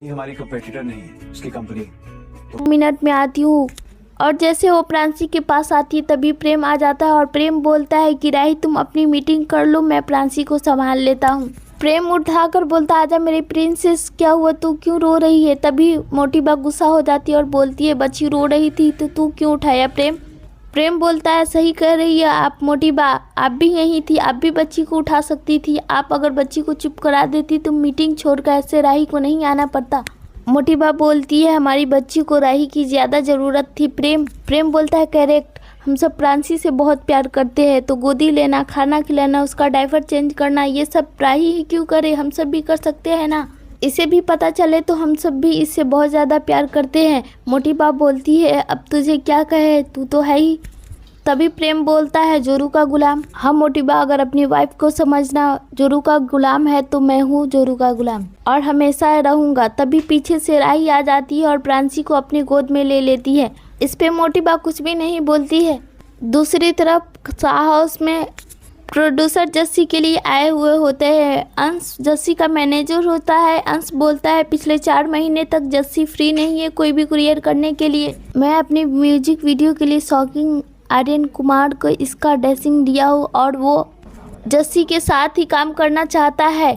ये हमारी कंपेटिटर नहीं है, उसकी कंपनी। मिनट में आती हूँ। और जैसे वो प्रांशी के पास आती है तभी प्रेम आ जाता है और प्रेम बोलता है कि राही तुम अपनी मीटिंग कर लो, मैं प्रांशी को संभाल लेता हूँ। प्रेम उठाकर बोलता आजा मेरी प्रिंसेस, क्या हुआ, तू क्यों रो रही है। तभी मोटीबा गुस्सा हो जाती है और बोलती है बच्ची रो रही थी तो तू क्यों उठाया। प्रेम बोलता है सही कह रही है आप मोटीबा, आप भी यही थी, आप भी बच्ची को उठा सकती थी। आप अगर बच्ची को चुप करा देती तो मीटिंग छोड़कर ऐसे राही को नहीं आना पड़ता। मोटीबा बोलती है हमारी बच्ची को राही की ज़्यादा ज़रूरत थी। प्रेम बोलता है करेक्ट, हम सब प्रांशी से बहुत प्यार करते हैं तो गोदी लेना, खाना खिलाना, उसका डायपर चेंज करना, ये सब राही ही क्यों करे, हम सब भी कर सकते हैं ना। इसे भी पता चले तो हम सब भी इससे बहुत ज़्यादा प्यार करते हैं। मोटीबा बोलती है अब तुझे क्या कहे, तू तो है ही। तभी प्रेम बोलता है जोरू का गुलाम। हाँ मोटीबा, अगर अपनी वाइफ को समझना जोरू का गुलाम है तो मैं हूँ जोरू का गुलाम और हमेशा रहूँगा। तभी पीछे से राही आ जाती है और प्रांशी को अपनी गोद में ले लेती है। इस पे मोटीबा कुछ भी नहीं बोलती है। दूसरी तरफ शाह हाउस में प्रोड्यूसर जस्सी के लिए आए हुए होते हैं। अंश जस्सी का मैनेजर होता है। अंश बोलता है पिछले 4 महीने तक जस्सी फ्री नहीं है कोई भी कुरियर करने के लिए। मैं अपनी म्यूजिक वीडियो के लिए शॉकिंग आर्यन कुमार को इसका ड्रेसिंग दिया हूँ और वो जस्सी के साथ ही काम करना चाहता है।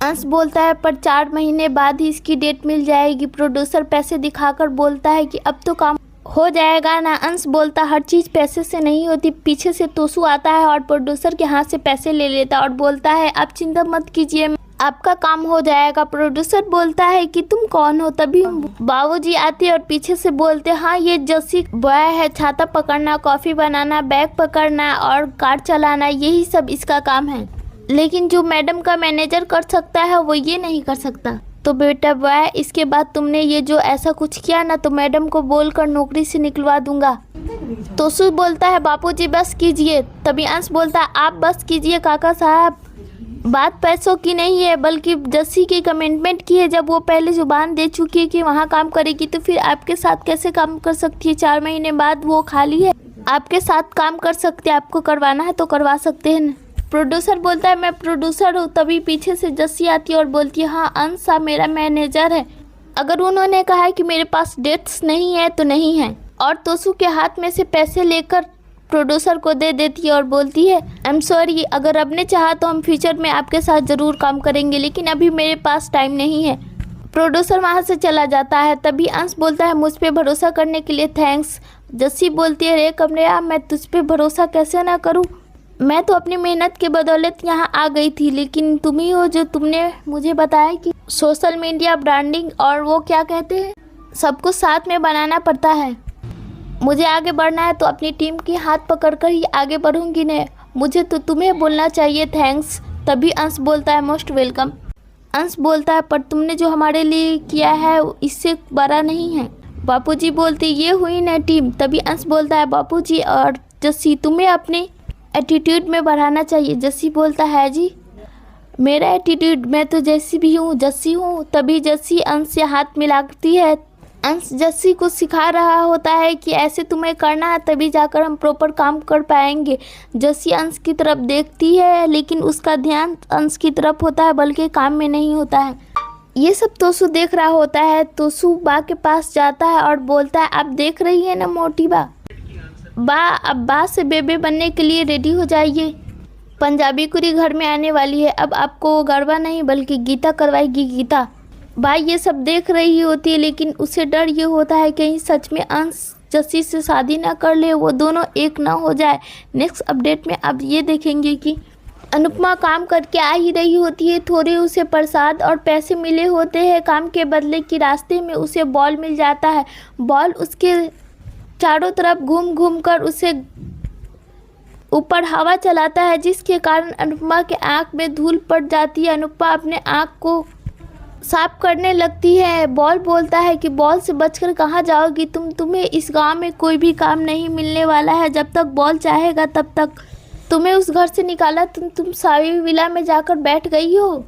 अंश बोलता है पर 4 महीने बाद ही इसकी डेट मिल जाएगी। प्रोड्यूसर पैसे दिखाकर बोलता है कि अब तो काम हो जाएगा ना। अंश बोलता हर चीज़ पैसे से नहीं होती। पीछे से तोसू आता है और प्रोड्यूसर के हाथ से पैसे ले लेता और बोलता है आप चिंता मत कीजिए, आपका काम हो जाएगा। प्रोड्यूसर बोलता है कि तुम कौन हो। तभी बाबूजी आते और पीछे से बोलते हाँ ये जस्सी बॉय है, छाता पकड़ना, कॉफ़ी बनाना, बैग पकड़ना और कार चलाना, यही सब इसका काम है। लेकिन जो मैडम का मैनेजर कर सकता है वो ये नहीं कर सकता। तो बेटा बॉय, इसके बाद तुमने ये जो ऐसा कुछ किया ना तो मैडम को बोलकर नौकरी से निकलवा दूंगा। तोसू बोलता है बापूजी बस कीजिए। तभी अंश बोलता है आप बस कीजिए काका साहब, बात पैसों की नहीं है बल्कि जस्सी की कमिटमेंट की है। जब वो पहले जुबान दे चुकी है कि वहाँ काम करेगी तो फिर आपके साथ कैसे काम कर सकती है। 4 महीने बाद वो खाली है, आपके साथ काम कर सकते हैं, आपको करवाना है तो करवा सकते हैं। प्रोड्यूसर बोलता है मैं प्रोड्यूसर हूँ। तभी पीछे से जस्सी आती है और बोलती है हाँ अंश साहब मेरा मैनेजर है, अगर उन्होंने कहा है कि मेरे पास डेट्स नहीं है तो नहीं है। और तोसू के हाथ में से पैसे लेकर प्रोड्यूसर को दे देती है और बोलती है आई एम सॉरी, अगर अब ने चाहा तो हम फ्यूचर में आपके साथ ज़रूर काम करेंगे लेकिन अभी मेरे पास टाइम नहीं है। प्रोड्यूसर वहाँ से चला जाता है। तभी अंश बोलता है मुझ पे भरोसा करने के लिए थैंक्स। जस्सी बोलती है रे कमरिया, मैं तुझ पे भरोसा कैसे ना करूँ, मैं तो अपनी मेहनत के बदौलत यहाँ आ गई थी लेकिन तुम ही हो जो तुमने मुझे बताया कि सोशल मीडिया ब्रांडिंग और वो क्या कहते हैं सब कुछ साथ में बनाना पड़ता है। मुझे आगे बढ़ना है तो अपनी टीम की हाथ पकड़कर ही आगे बढ़ूंगी ने, मुझे तो तुम्हें बोलना चाहिए थैंक्स। तभी अंश बोलता है मोस्ट वेलकम। अंश बोलता है पर तुमने जो हमारे लिए किया है इससे बड़ा नहीं है। बापूजी बोलते ये हुई ना टीम। तभी अंश बोलता है बापूजी और जस्सी तुम्हें अपने एटीट्यूड में बढ़ाना चाहिए। जस्सी बोलता है जी मेरा एटीट्यूड, मैं तो जैसी भी हूँ जस्सी हूँ। तभी जस्सी अंश से हाथ मिलाती है। अंश जस्सी को सिखा रहा होता है कि ऐसे तुम्हें करना है तभी जाकर हम प्रॉपर काम कर पाएंगे। जस्सी अंश की तरफ देखती है लेकिन उसका ध्यान अंश की तरफ होता है बल्कि काम में नहीं होता है। ये सब तोसू देख रहा होता है। तोसू बा के पास जाता है और बोलता है आप देख रही है ना मोटी बा, अब बा से बेबे बनने के लिए रेडी हो जाइए, पंजाबी कुरी घर में आने वाली है। अब आपको गरबा नहीं बल्कि गीता करवाएगी गीता। भाई ये सब देख रही होती है लेकिन उसे डर ये होता है कहीं सच में अंश जस्सी से शादी ना कर ले, वो दोनों एक ना हो जाए। नेक्स्ट अपडेट में अब ये देखेंगे कि अनुपमा काम करके आ ही रही होती है। थोड़े उसे प्रसाद और पैसे मिले होते हैं काम के बदले कि रास्ते में उसे बॉल मिल जाता है। बॉल उसके चारों तरफ घूम घूम कर उसे ऊपर हवा चलाता है जिसके कारण अनुपमा के आँख में धूल पड़ जाती है। अनुपमा अपने आँख को साफ करने लगती है। बॉल बोलता है कि बॉल से बचकर कहाँ जाओगी तुम्हें इस गांव में कोई भी काम नहीं मिलने वाला है। जब तक बॉल चाहेगा तब तक तुम्हें उस घर से निकाला, तुम सावी विला में जाकर बैठ गई हो।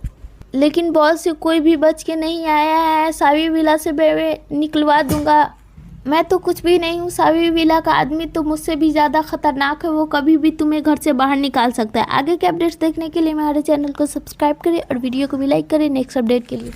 लेकिन बॉल से कोई भी बच के नहीं आया है। सावी विला से मैं निकलवा दूंगा, मैं तो कुछ भी नहीं हूँ। सावी विला का आदमी तो मुझसे भी ज़्यादा खतरनाक है, वो कभी भी तुम्हें घर से बाहर निकाल सकता है। आगे के अपडेट्स देखने के लिए हमारे चैनल को सब्सक्राइब करें और वीडियो को भी लाइक करें नेक्स्ट अपडेट के लिए।